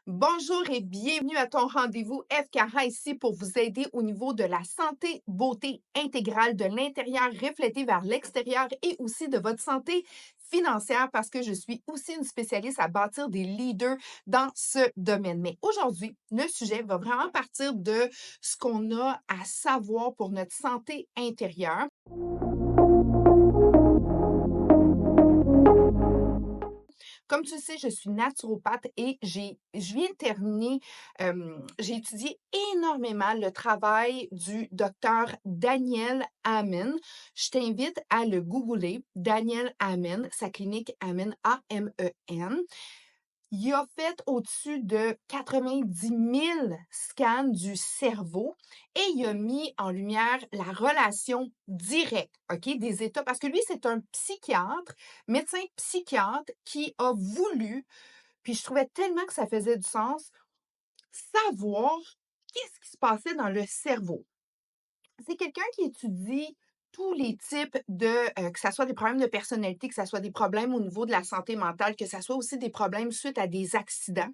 Bonjour et bienvenue à ton rendez-vous F. Cara ici pour vous aider au niveau de la santé, beauté intégrale de l'intérieur reflété vers l'extérieur et aussi de votre santé financière parce que je suis aussi une spécialiste à bâtir des leaders dans ce domaine. Mais aujourd'hui, le sujet va vraiment partir de ce qu'on a à savoir pour notre santé intérieure. Comme tu le sais, je suis naturopathe et je viens de terminer, j'ai étudié énormément le travail du docteur Daniel Amen. Je t'invite à le googler, Daniel Amen, sa clinique Amen, A-M-E-N. Il a fait au-dessus de 90 000 scans du cerveau et il a mis en lumière la relation directe, OK, des états, parce que lui, c'est un psychiatre, médecin psychiatre qui a voulu, puis je trouvais tellement que ça faisait du sens, savoir qu'est-ce qui se passait dans le cerveau. C'est quelqu'un qui étudie tous les types de, que ça soit des problèmes de personnalité, que ça soit des problèmes au niveau de la santé mentale, que ça soit aussi des problèmes suite à des accidents.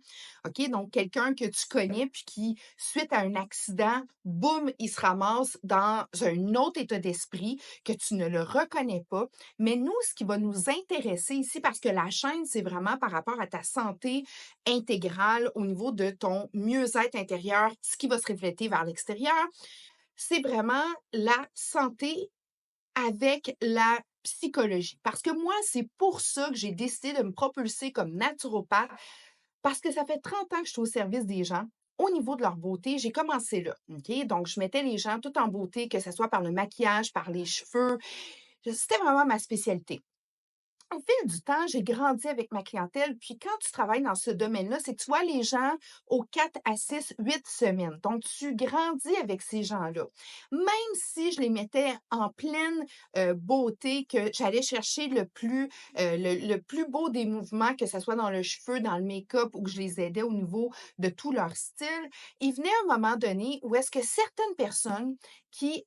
OK? Donc, quelqu'un que tu connais, puis qui, suite à un accident, boum, il se ramasse dans un autre état d'esprit, que tu ne le reconnais pas. Mais nous, ce qui va nous intéresser ici, parce que la chaîne, c'est vraiment par rapport à ta santé intégrale au niveau de ton mieux-être intérieur, ce qui va se refléter vers l'extérieur, c'est vraiment la santé avec la psychologie. Parce que moi, c'est pour ça que j'ai décidé de me propulser comme naturopathe, parce que ça fait 30 ans que je suis au service des gens. Au niveau de leur beauté, j'ai commencé là, OK? Donc, je mettais les gens tout en beauté, que ce soit par le maquillage, par les cheveux. C'était vraiment ma spécialité. Au fil du temps, j'ai grandi avec ma clientèle. Puis quand tu travailles dans ce domaine-là, c'est que tu vois les gens aux 4 à 6, 8 semaines. Donc, tu grandis avec ces gens-là. Même si je les mettais en pleine beauté, que j'allais chercher le plus beau des mouvements, que ce soit dans le cheveu, dans le make-up, ou que je les aidais au niveau de tout leur style, il venait un moment donné où est-ce que certaines personnes qui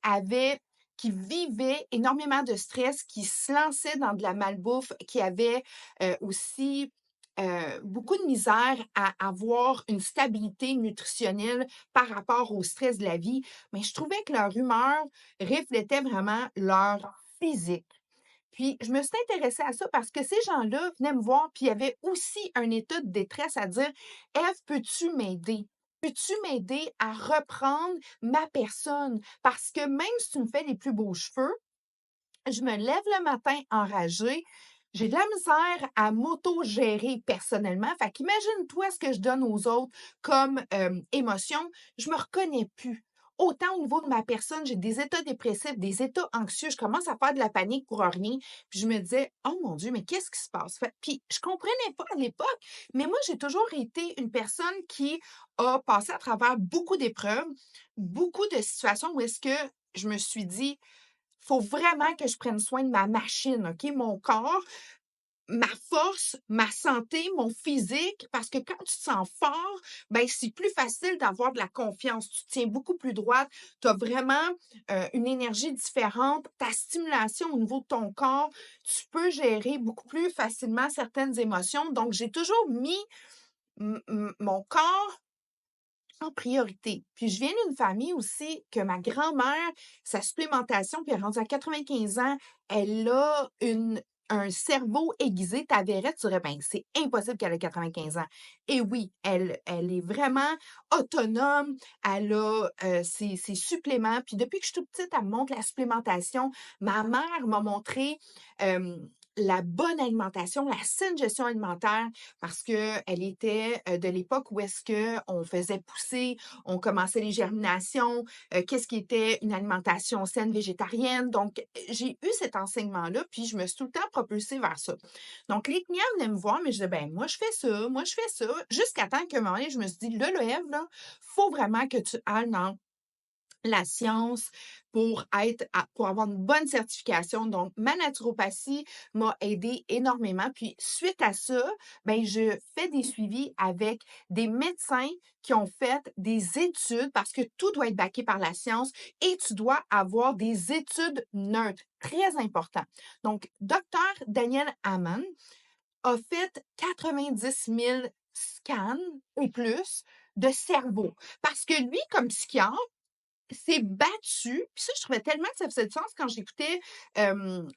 vivaient énormément de stress, qui se lançaient dans de la malbouffe, qui avaient aussi beaucoup de misère à avoir une stabilité nutritionnelle par rapport au stress de la vie, mais je trouvais que leur humeur reflétait vraiment leur physique. Puis, je me suis intéressée à ça parce que ces gens-là venaient me voir, puis il y avait aussi un état de détresse à dire: «Ève, peux-tu m'aider? Peux-tu m'aider à reprendre ma personne? Parce que même si tu me fais les plus beaux cheveux, je me lève le matin enragée, j'ai de la misère à m'auto-gérer personnellement. Fait qu'imagine-toi ce que je donne aux autres comme, émotion, je me reconnais plus. Autant au niveau de ma personne, j'ai des états dépressifs, des états anxieux, je commence à faire de la panique pour rien, puis je me disais: «Oh mon Dieu, mais qu'est-ce qui se passe?» Puis je comprenais pas à l'époque, mais moi, j'ai toujours été une personne qui a passé à travers beaucoup d'épreuves, beaucoup de situations où est-ce que je me suis dit: faut vraiment que je prenne soin de ma machine, OK? Mon corps, ma force, ma santé, mon physique, parce que quand tu te sens fort, ben c'est plus facile d'avoir de la confiance. Tu tiens beaucoup plus droite, tu as vraiment une énergie différente, ta stimulation au niveau de ton corps, tu peux gérer beaucoup plus facilement certaines émotions. Donc, j'ai toujours mis mon corps en priorité. Puis je viens d'une famille aussi que ma grand-mère, sa supplémentation, puis elle est rendue à 95 ans, elle a un cerveau aiguisé. Tu verrais, tu dirais, ben, c'est impossible qu'elle ait 95 ans. Et oui, elle est vraiment autonome. Elle a ses suppléments. Puis depuis que je suis toute petite, elle me montre la supplémentation. Ma mère m'a montré euh, la bonne alimentation, la saine gestion alimentaire, parce qu'elle était de l'époque où est-ce qu'on faisait pousser, on commençait les germinations, qu'est-ce qui était une alimentation saine végétarienne. Donc, j'ai eu cet enseignement-là, puis je me suis tout le temps propulsée vers ça. Donc, les clients venaient me voir, mais je disais, ben, moi, je fais ça, jusqu'à temps qu'à un moment donné, je me suis dit, là, le Ève, là, faut vraiment que tu ailles dans la science pour avoir une bonne certification. Donc, ma naturopathie m'a aidé énormément. Puis, suite à ça, ben, je fais des suivis avec des médecins qui ont fait des études parce que tout doit être baqué par la science et tu dois avoir des études neutres. Très important. Donc, docteur Daniel Amann a fait 90 000 scans et plus de cerveau. Parce que lui, comme psychiatre, s'est battu, puis ça, je trouvais tellement que ça faisait du sens quand j'écoutais,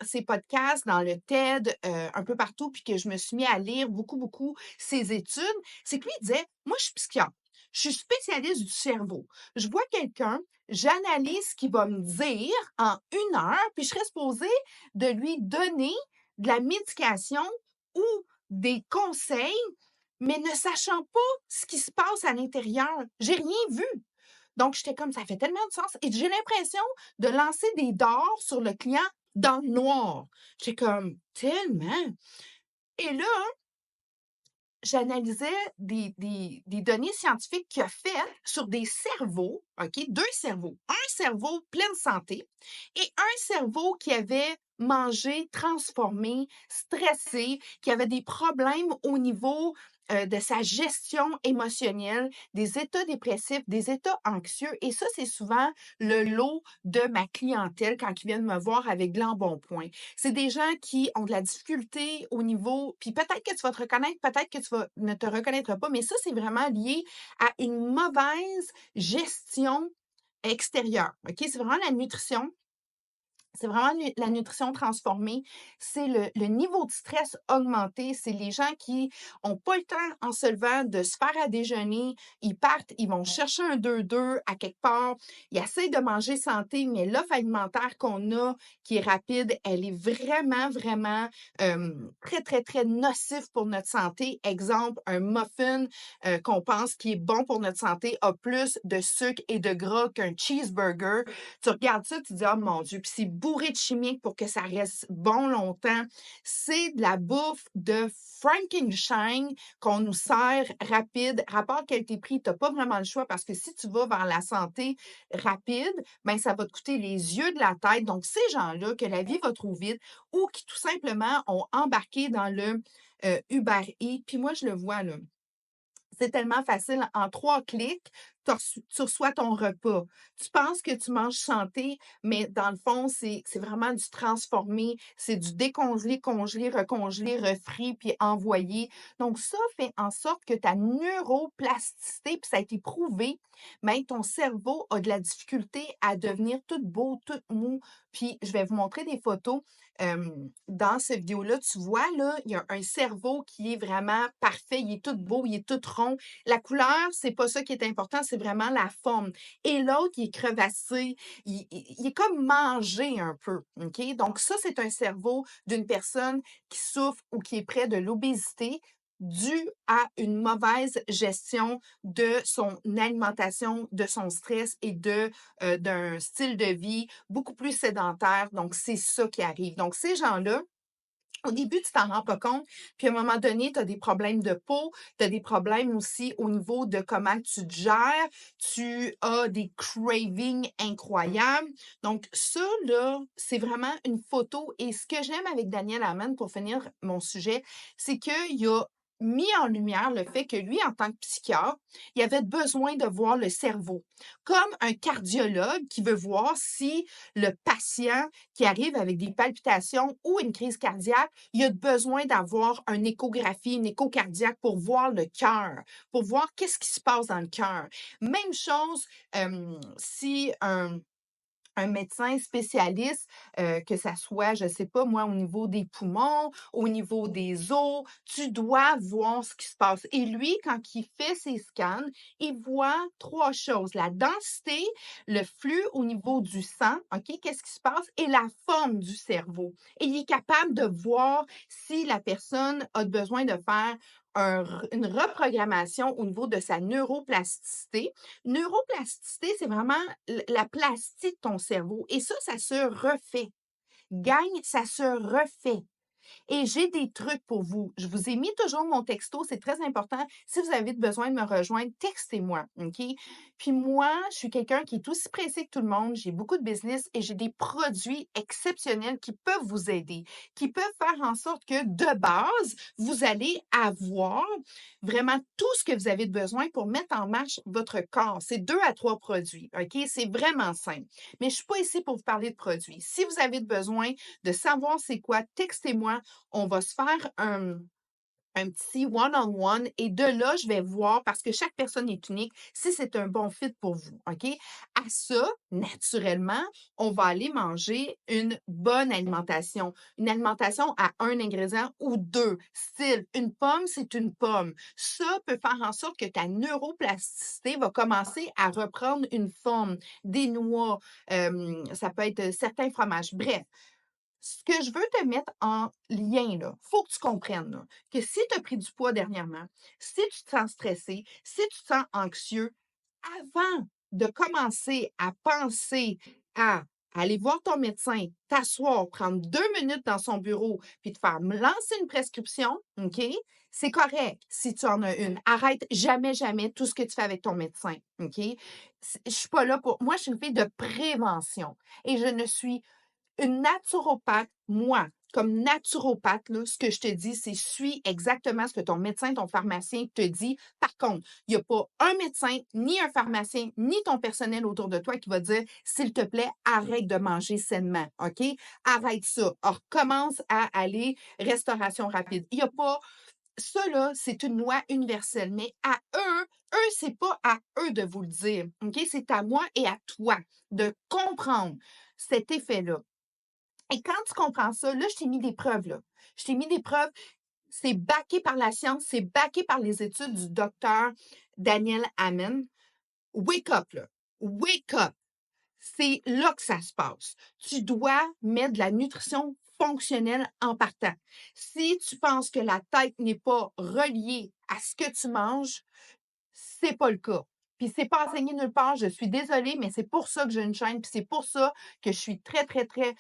ses podcasts dans le TED, un peu partout, puis que je me suis mis à lire beaucoup, beaucoup ses études. C'est que lui, il disait: «Moi, je suis psychiatre. Je suis spécialiste du cerveau. Je vois quelqu'un, j'analyse ce qu'il va me dire en 1 heure, puis je serais supposée de lui donner de la médication ou des conseils, mais ne sachant pas ce qui se passe à l'intérieur. J'ai rien vu». Donc, j'étais comme, ça fait tellement de sens. Et j'ai l'impression de lancer des dards sur le client dans le noir. J'étais comme, tellement. Et là, j'analysais des données scientifiques qu'il a faites sur des cerveaux, OK? 2 cerveaux. Un cerveau pleine santé et un cerveau qui avait mangé, transformé, stressé, qui avait des problèmes au niveau, de sa gestion émotionnelle, des états dépressifs, des états anxieux et ça, c'est souvent le lot de ma clientèle quand ils viennent me voir avec de l'embonpoint. C'est des gens qui ont de la difficulté au niveau puis peut-être que tu vas te reconnaître, peut-être que ne te reconnaîtras pas, mais ça, c'est vraiment lié à une mauvaise gestion extérieure, OK? C'est vraiment la nutrition, c'est vraiment la nutrition transformée, c'est le niveau de stress augmenté, c'est les gens qui ont pas le temps en se levant de se faire à déjeuner, ils partent, ils vont chercher un 2-2 à quelque part, ils essayent de manger santé, mais l'offre alimentaire qu'on a, qui est rapide, elle est vraiment, vraiment très, très, très nocif pour notre santé. Exemple, un muffin qu'on pense qui est bon pour notre santé a plus de sucre et de gras qu'un cheeseburger. Tu regardes ça, tu te dis: «Oh mon Dieu», puis c'est bourré de chimiques pour que ça reste bon longtemps. C'est de la bouffe de Frankenstein qu'on nous sert rapide. Rapport qualité-prix, tu as pas vraiment le choix parce que si tu vas vers la santé rapide, ben ça va te coûter les yeux de la tête. Donc, ces gens-là, que la vie va trop vite ou qui tout simplement ont embarqué dans le, Uber Eats, puis moi, je le vois là. C'est tellement facile. En 3 clics, tu reçois ton repas. Tu penses que tu manges santé, mais dans le fond, c'est vraiment du transformé. C'est du décongelé, congelé, recongelé, refrit, puis envoyé. Donc ça fait en sorte que ta neuroplasticité, puis ça a été prouvé, mais ton cerveau a de la difficulté à devenir tout beau, tout mou. Puis je vais vous montrer des photos. Dans cette vidéo-là, tu vois, là, il y a un cerveau qui est vraiment parfait. Il est tout beau, il est tout rond. La couleur, c'est pas ça qui est important, c'est vraiment la forme. Et l'autre, il est crevassé, il est comme mangé un peu, OK? Donc ça, c'est un cerveau d'une personne qui souffre ou qui est près de l'obésité due à une mauvaise gestion de son alimentation, de son stress et d'un style de vie beaucoup plus sédentaire. Donc, c'est ça qui arrive. Donc, ces gens-là, au début, tu t'en rends pas compte, puis à un moment donné, tu as des problèmes de peau, tu as des problèmes aussi au niveau de comment tu te gères, tu as des cravings incroyables. Donc ça, là, c'est vraiment une photo et ce que j'aime avec Daniel Amen, pour finir mon sujet, c'est qu'il a mis en lumière le fait que lui, en tant que psychiatre, il avait besoin de voir le cerveau, comme un cardiologue qui veut voir si le patient qui arrive avec des palpitations ou une crise cardiaque, il a besoin d'avoir une échographie, une écho cardiaque pour voir le cœur, pour voir qu'est-ce qui se passe dans le cœur. Même chose, si un médecin spécialiste, que ça soit, je sais pas moi, au niveau des poumons, au niveau des os, tu dois voir ce qui se passe. Et lui, quand il fait ses scans, il voit 3 choses: la densité, le flux au niveau du sang, OK, qu'est-ce qui se passe? Et la forme du cerveau. Et il est capable de voir si la personne a besoin de faire une reprogrammation au niveau de sa neuroplasticité. Neuroplasticité, c'est vraiment la plastie de ton cerveau et ça se refait. Gagne, ça se refait. Et j'ai des trucs pour vous. Je vous ai mis toujours mon texto, c'est très important. Si vous avez besoin de me rejoindre, textez-moi, OK? Puis moi, je suis quelqu'un qui est aussi pressé que tout le monde. J'ai beaucoup de business et j'ai des produits exceptionnels qui peuvent vous aider, qui peuvent faire en sorte que de base, vous allez avoir vraiment tout ce que vous avez besoin pour mettre en marche votre corps. C'est 2 à 3 produits, OK? C'est vraiment simple. Mais je suis pas ici pour vous parler de produits. Si vous avez besoin de savoir c'est quoi, textez-moi. On va se faire un petit one-on-one et de là, je vais voir, parce que chaque personne est unique, si c'est un bon fit pour vous, OK? À ça, naturellement, on va aller manger une bonne alimentation. Une alimentation à un ingrédient ou deux. Style, une pomme, c'est une pomme. Ça peut faire en sorte que ta neuroplasticité va commencer à reprendre une forme. Des noix, ça peut être certains fromages. Bref, ce que je veux te mettre en lien, là, faut que tu comprennes là, que si tu as pris du poids dernièrement, si tu te sens stressé, si tu te sens anxieux, avant de commencer à penser à aller voir ton médecin, t'asseoir, prendre 2 minutes dans son bureau, puis te faire lancer une prescription, OK? C'est correct si tu en as une. Arrête jamais, jamais tout ce que tu fais avec ton médecin, OK? Je suis pas là pour... Moi, je suis une fille de prévention et je ne suis une naturopathe, moi, comme naturopathe, là, ce que je te dis, c'est suis exactement ce que ton médecin, ton pharmacien te dit. Par contre, il n'y a pas un médecin, ni un pharmacien, ni ton personnel autour de toi qui va dire, s'il te plaît, arrête de manger sainement, OK? Arrête ça. Alors, commence à aller restauration rapide. Il n'y a pas, ça, là, c'est une loi universelle, mais à eux, c'est pas à eux de vous le dire, OK? C'est à moi et à toi de comprendre cet effet-là. Et quand tu comprends ça, là, je t'ai mis des preuves, là. Je t'ai mis des preuves. C'est backé par la science, c'est backé par les études du docteur Daniel Amen. Wake up, là. Wake up. C'est là que ça se passe. Tu dois mettre de la nutrition fonctionnelle en partant. Si tu penses que la tête n'est pas reliée à ce que tu manges, c'est pas le cas. Puis c'est pas enseigné nulle part, je suis désolée, mais c'est pour ça que j'ai une chaîne, puis c'est pour ça que je suis très, très, très,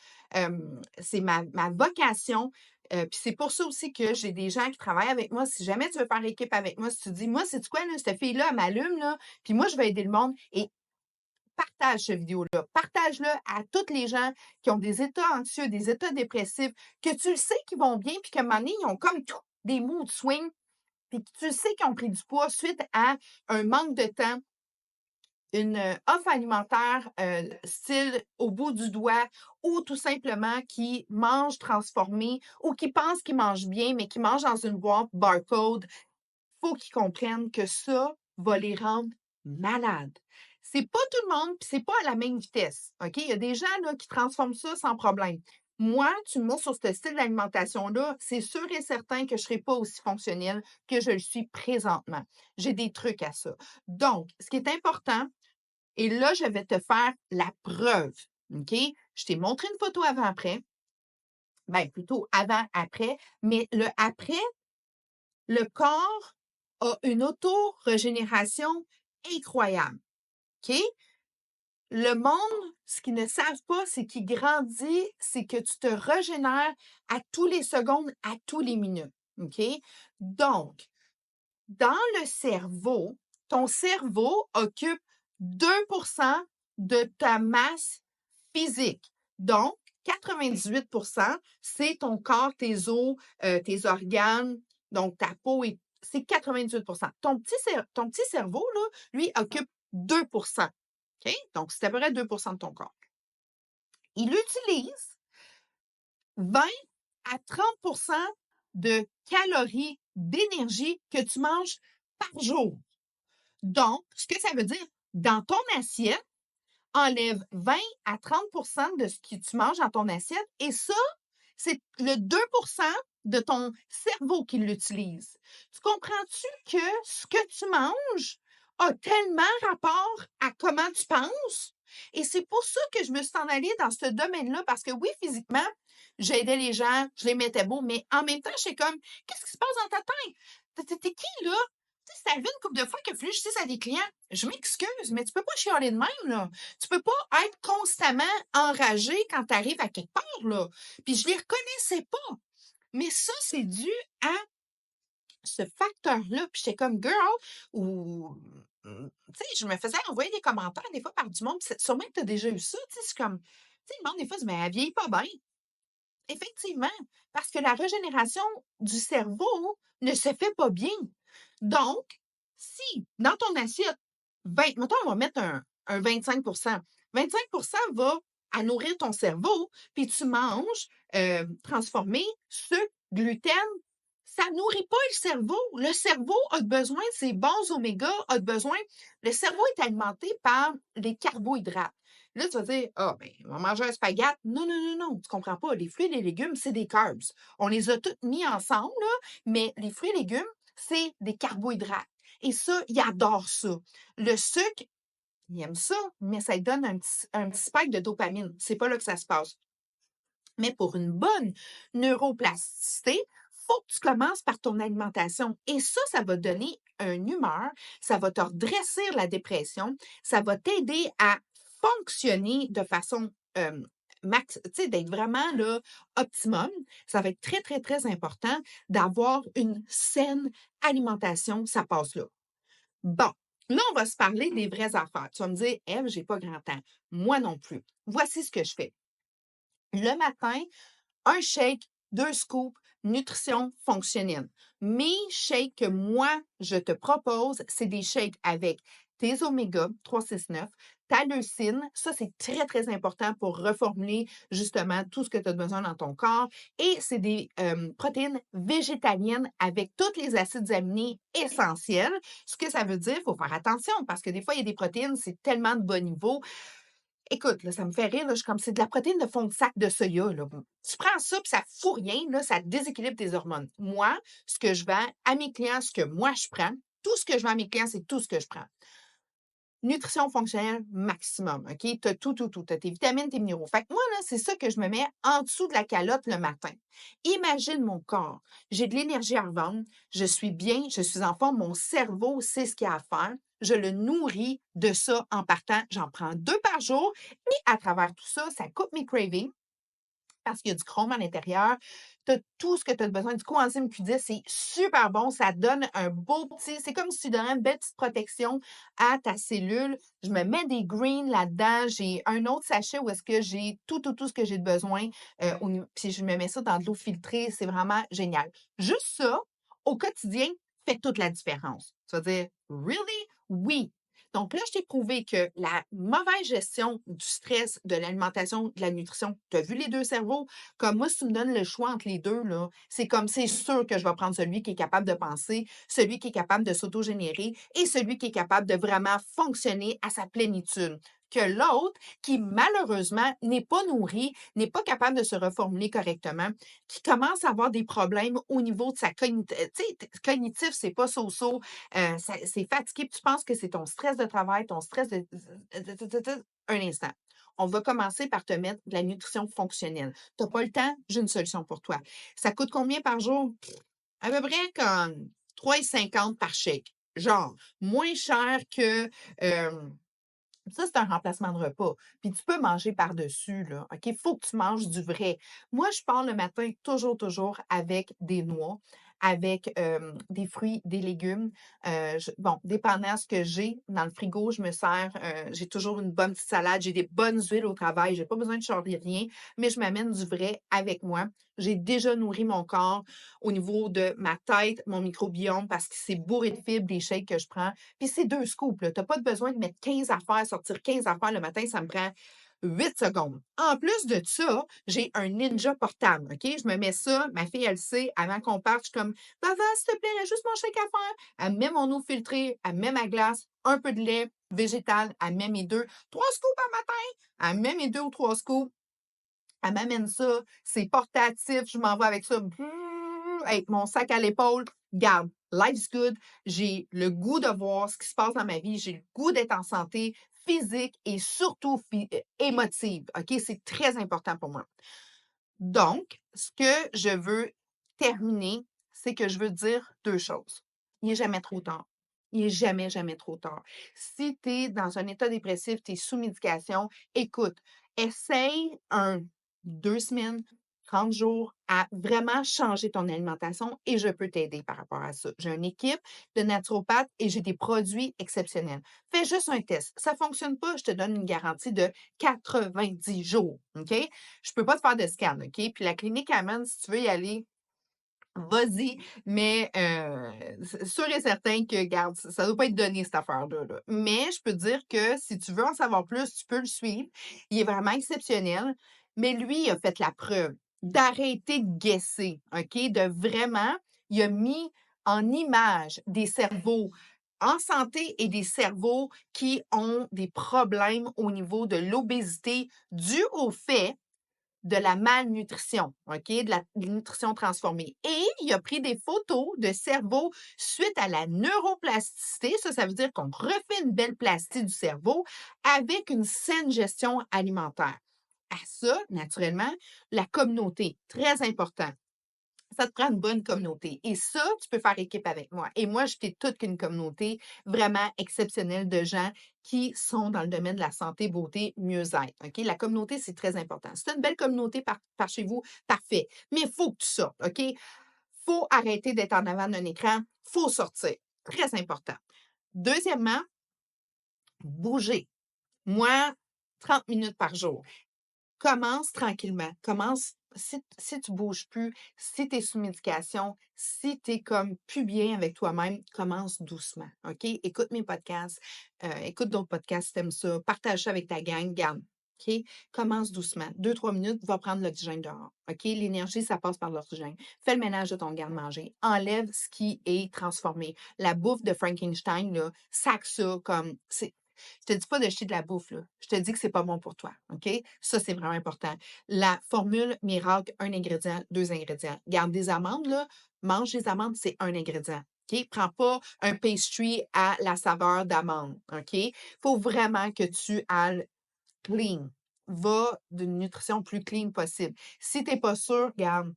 c'est ma vocation, puis c'est pour ça aussi que j'ai des gens qui travaillent avec moi. Si jamais tu veux faire équipe avec moi, si tu dis: «Moi, sais-tu quoi, là, cette fille-là, elle m'allume, là, puis moi, je vais aider le monde» et partage cette vidéo-là. Partage-le à toutes les gens qui ont des états anxieux, des états dépressifs, que tu le sais qu'ils vont bien, puis qu'à un moment donné, ils ont comme tout des mood swings, puis que tu sais qu'ils ont pris du poids suite à un manque de temps, une offre alimentaire style au bout du doigt ou tout simplement qui mangent transformé ou qui pensent qu'ils mangent bien, mais qui mangent dans une boîte barcode, faut qu'ils comprennent que ça va les rendre malades. C'est pas tout le monde, puis c'est pas à la même vitesse. OK? Il y a des gens là, qui transforment ça sans problème. Moi, tu me mets sur ce style d'alimentation-là, c'est sûr et certain que je ne serai pas aussi fonctionnelle que je le suis présentement. J'ai des trucs à ça. Donc, ce qui est important, et là, je vais te faire la preuve. OK? Je t'ai montré une photo avant-après. Ben, plutôt avant-après, mais le après, le corps a une auto-régénération incroyable. OK? Le monde, ce qu'ils ne savent pas, c'est qu'il grandit, c'est que tu te régénères à tous les secondes, à tous les minutes. OK? Donc, dans le cerveau, ton cerveau occupe 2% de ta masse physique. Donc, 98%, c'est ton corps, tes os, tes organes, donc ta peau, c'est 98%. Ton petit cerveau, là, lui, occupe 2%. OK? Donc, c'est à peu près 2% de ton corps. Il utilise 20 à 30% de calories, d'énergie que tu manges par jour. Donc, ce que ça veut dire, dans ton assiette, enlève 20 à 30% de ce que tu manges dans ton assiette et ça, c'est le 2% de ton cerveau qui l'utilise. Tu comprends-tu que ce que tu manges a tellement rapport à comment tu penses? Et c'est pour ça que je me suis en allée dans ce domaine-là, parce que oui, physiquement, j'aidais les gens, je les mettais beaux, mais en même temps, j'étais comme, qu'est-ce qui se passe dans ta tête? T'es qui, là? Tu sais, ça arrivé une couple de fois qu'il a fallu que je dise à des clients, je m'excuse, mais tu peux pas chialer de même, là. Tu peux pas être constamment enragé quand tu arrives à quelque part, là. Puis je les reconnaissais pas. Mais ça, c'est dû à ce facteur-là. Puis j'étais comme girl ou tu sais, je me faisais envoyer des commentaires des fois par du monde. Sûrement que tu as déjà eu ça. Tu sais, c'est comme, tu sais, le monde des fois dit, mais elle vieillit pas bien. Effectivement, parce que la régénération du cerveau ne se fait pas bien. Donc, si dans ton assiette, mettons, on va mettre un 25%. 25% va à nourrir ton cerveau, puis tu manges transformé, sucre, gluten, ça nourrit pas le cerveau. Le cerveau a besoin de ces bons oméga, le cerveau est alimenté par les carbohydrates. Là, tu vas dire, ah, ben, on va manger un spaghette. Non, non, non, non, tu comprends pas. Les fruits et les légumes, c'est des carbs. On les a tous mis ensemble, là, mais les fruits et légumes, c'est des carbohydrates. Et ça, il adore ça. Le sucre, il aime ça, mais ça lui donne un petit spike de dopamine. C'est pas là que ça se passe. Mais pour une bonne neuroplasticité, faut que tu commences par ton alimentation. Et ça va donner une humeur, ça va te redresser la dépression, ça va t'aider à fonctionner de façon max, tu sais, d'être vraiment là, optimum. Ça va être très, très, très important d'avoir une saine alimentation. Ça passe là. Bon, là, on va se parler des vraies affaires. Tu vas me dire, Ève, j'ai pas grand temps. Moi non plus. Voici ce que je fais. Le matin, un shake, 2 scoops, nutrition fonctionnelle. Mes shakes que moi, je te propose, c'est des shakes avec tes oméga 369, ta leucine. Ça, c'est très, très important pour reformuler justement tout ce que tu as besoin dans ton corps. Et c'est des protéines végétaliennes avec tous les acides aminés essentiels. Ce que ça veut dire, il faut faire attention parce que des fois, il y a des protéines, c'est tellement de bon niveau. Écoute, là, ça me fait rire, là, je suis comme c'est de la protéine de fond de sac de soya, là. Tu prends ça, puis ça fout rien, là, ça déséquilibre tes hormones. Moi, ce que je vends à mes clients, ce que moi je prends, tout ce que je vends à mes clients, c'est tout ce que je prends. Nutrition fonctionnelle maximum, OK? Tu as tout, tout, tout. Tu as tes vitamines, tes minéraux. Fait que moi, là, c'est ça que je me mets en dessous de la calotte le matin. Imagine mon corps. J'ai de l'énergie à revendre. Je suis bien, je suis en forme. Mon cerveau sait ce qu'il a à faire. Je le nourris de ça en partant. J'en prends 2 par jour. Et à travers tout ça, ça coupe mes cravings parce qu'il y a du chrome à l'intérieur. Tu as tout ce que tu as besoin. Du coenzyme Q10, c'est super bon. Ça donne un beau petit. C'est comme si tu donnais une belle petite protection à ta cellule. Je me mets des greens là-dedans. J'ai un autre sachet où est-ce que j'ai tout, tout, tout ce que j'ai de besoin. Puis je me mets ça dans de l'eau filtrée. C'est vraiment génial. Juste ça, au quotidien, fait toute la différence. Tu vas dire, really? Oui. Donc là, je t'ai prouvé que la mauvaise gestion du stress, de l'alimentation, de la nutrition, tu as vu les deux cerveaux? Comme moi, si tu me donnes le choix entre les deux, là, c'est comme c'est sûr que je vais prendre celui qui est capable de penser, celui qui est capable de s'autogénérer et celui qui est capable de vraiment fonctionner à sa plénitude. Que l'autre, qui malheureusement n'est pas nourri, n'est pas capable de se reformuler correctement, qui commence à avoir des problèmes au niveau de sa cognitive. Tu sais, cognitif, c'est pas so-so, c'est fatigué, puis tu penses que c'est ton stress de travail, ton stress de... Un instant. On va commencer par te mettre de la nutrition fonctionnelle. Tu n'as pas le temps? J'ai une solution pour toi. Ça coûte combien par jour? À peu près comme 3,50 par chèque. Genre, moins cher que... ça, c'est un remplacement de repas. Puis tu peux manger par-dessus, là. OK? Il faut que tu manges du vrai. Moi, je pars le matin toujours, toujours avec des noix, avec des fruits, des légumes. Bon, dépendant de ce que j'ai dans le frigo, je me sers, j'ai toujours une bonne petite salade, j'ai des bonnes huiles au travail, j'ai pas besoin de changer rien, mais je m'amène du vrai avec moi. J'ai déjà nourri mon corps au niveau de ma tête, mon microbiome, parce que c'est bourré de fibres, les shakes que je prends. Puis c'est 2 scoops, là. Tu pas besoin de mettre 15 affaires, sortir 15 affaires le matin, ça me prend 8 secondes. En plus de ça, j'ai un Ninja portable, OK? Je me mets ça, ma fille, elle sait, avant qu'on parte, je suis comme: «Papa, s'il te plaît, il y a juste mon shake à faire». Elle met mon eau filtrée, elle met ma glace, un peu de lait végétal, elle met mes 2, 3 scoops à matin, elle met mes 2 ou 3 scoops, elle m'amène ça, c'est portatif, je m'en vais avec ça, avec mon sac à l'épaule. Garde, life's good. J'ai le goût de voir ce qui se passe dans ma vie. J'ai le goût d'être en santé physique et surtout émotive. OK? C'est très important pour moi. Donc, ce que je veux terminer, c'est que je veux dire 2 choses. Il n'est jamais trop tard. Il n'est jamais, jamais trop tard. Si tu es dans un état dépressif, tu es sous médication, écoute, essaye 2 semaines, 30 jours à vraiment changer ton alimentation et je peux t'aider par rapport à ça. J'ai une équipe de naturopathes et j'ai des produits exceptionnels. Fais juste un test. Ça ne fonctionne pas, je te donne une garantie de 90 jours. OK? Je peux pas te faire de scan, OK? Puis la clinique Amen, si tu veux y aller, vas-y, mais c'est sûr et certain que, garde, ça ne doit pas être donné cette affaire-là, là. Mais je peux te dire que si tu veux en savoir plus, tu peux le suivre. Il est vraiment exceptionnel, mais lui, il a fait la preuve d'arrêter de guesser, OK? De vraiment Il a mis en image des cerveaux en santé et des cerveaux qui ont des problèmes au niveau de l'obésité dû au fait de la malnutrition, OK, de la nutrition transformée. Et il a pris des photos de cerveau suite à la neuroplasticité. Ça veut dire qu'on refait une belle plastie du cerveau avec une saine gestion alimentaire. À ça, naturellement, la communauté, très important. Ça te prend une bonne communauté. Et ça, tu peux faire équipe avec moi. Et moi, je fais toute qu'une communauté vraiment exceptionnelle de gens qui sont dans le domaine de la santé, beauté, mieux-être. OK? La communauté, c'est très important. Si tu as une belle communauté par chez vous, parfait. Mais il faut que tu sortes. OK? Faut arrêter d'être en avant d'un écran. Faut sortir. Très important. Deuxièmement, bouger. Moi, 30 minutes par jour. Commence tranquillement. Commence si tu bouges plus, si tu es sous médication, si tu es comme plus bien avec toi-même, commence doucement, OK? Écoute mes podcasts, écoute d'autres podcasts si tu aimes ça, partage ça avec ta gang, garde, OK? Commence doucement. 2-3 minutes, va prendre l'oxygène dehors, OK? L'énergie, ça passe par l'oxygène. Fais le ménage de ton garde-manger. Enlève ce qui est transformé. La bouffe de Frankenstein, là, sac ça comme je te dis pas de jeter de la bouffe, là. Je te dis que c'est pas bon pour toi, OK? Ça, c'est vraiment important. La formule miracle, un ingrédient, 2 ingrédients. Garde des amandes, là, mange des amandes, c'est un ingrédient. OK? Prends pas un pastry à la saveur d'amande, OK? Faut vraiment que tu ailles clean. Va d'une nutrition plus clean possible. Si tu es pas sûr, garde,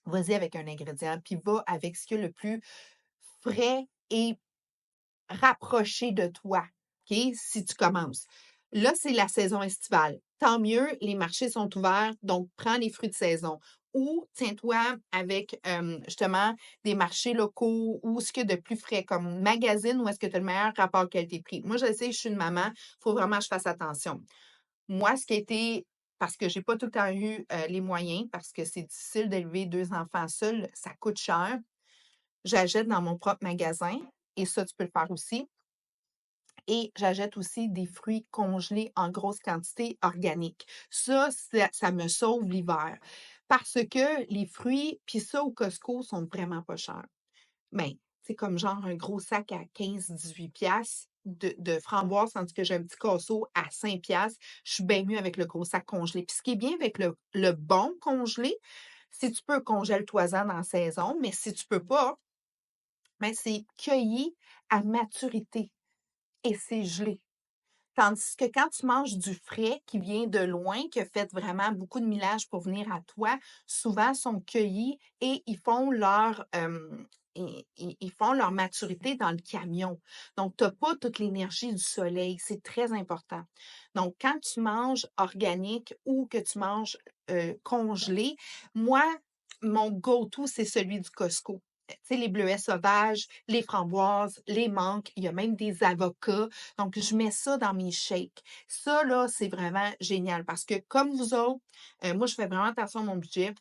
vas-y avec un ingrédient, puis va avec ce qui est le plus frais et rapprocher de toi, OK, si tu commences. Là, c'est la saison estivale. Tant mieux, les marchés sont ouverts, donc prends les fruits de saison. Ou tiens-toi avec justement des marchés locaux ou ce qu'il y a de plus frais, comme magazine où est-ce que tu as le meilleur rapport qualité-prix. Moi, je sais, je suis une maman, il faut vraiment que je fasse attention. Moi, ce qui a été, parce que j'ai pas tout le temps eu les moyens, parce que c'est difficile d'élever 2 enfants seuls, ça coûte cher. J'achète dans mon propre magasin et ça, tu peux le faire aussi. Et j'achète aussi des fruits congelés en grosse quantité organiques. Ça me sauve l'hiver parce que les fruits, puis ça au Costco, sont vraiment pas chers. Ben, c'est comme genre un gros sac à 15-18 $ de framboises, tandis que j'ai un petit casseau à 5 $. Je suis bien mieux avec le gros sac congelé. Puis ce qui est bien avec le bon congelé, si tu peux, congèle-toi-en dans la saison, mais si tu peux pas, ben, c'est cueilli à maturité et c'est gelé. Tandis que quand tu manges du frais qui vient de loin, qui a fait vraiment beaucoup de millage pour venir à toi, souvent sont cueillis et ils font leur maturité dans le camion. Donc, tu as pas toute l'énergie du soleil. C'est très important. Donc, quand tu manges organique ou que tu manges congelé, moi, mon go-to, c'est celui du Costco. Tu sais, les bleuets sauvages, les framboises, les menthes, il y a même des avocats. Donc, je mets ça dans mes shakes. Ça, là, c'est vraiment génial parce que comme vous autres, moi, je fais vraiment attention à mon budget.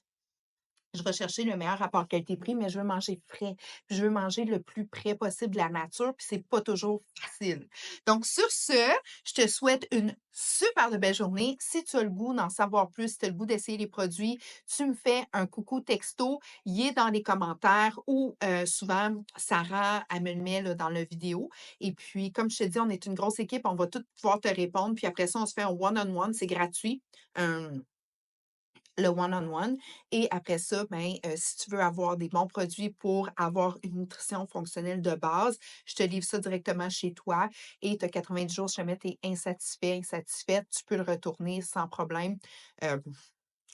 Je vais chercher le meilleur rapport qualité-prix, mais je veux manger frais. Puis je veux manger le plus près possible de la nature, puis c'est pas toujours facile. Donc, sur ce, je te souhaite une super de belle journée. Si tu as le goût d'en savoir plus, si tu as le goût d'essayer les produits, tu me fais un coucou texto, il est dans les commentaires ou souvent, Sarah, elle me le met là, dans la vidéo. Et puis, comme je te dis, on est une grosse équipe, on va tous pouvoir te répondre. Puis après ça, on se fait un one-on-one, c'est gratuit. Le one-on-one. Et après ça, ben, si tu veux avoir des bons produits pour avoir une nutrition fonctionnelle de base, je te livre ça directement chez toi et tu as 90 jours, si jamais tu es insatisfait, insatisfaite, tu peux le retourner sans problème. Euh,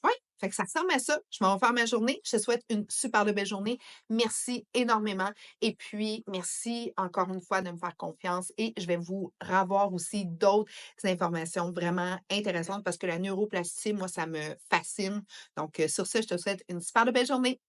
oui, fait que ça ressemble à ça. Je m'en vais faire ma journée. Je te souhaite une super de belle journée. Merci énormément. Et puis, merci encore une fois de me faire confiance. Et je vais vous revoir aussi d'autres informations vraiment intéressantes parce que la neuroplasticité, moi, ça me fascine. Donc, sur ce, je te souhaite une super de belle journée.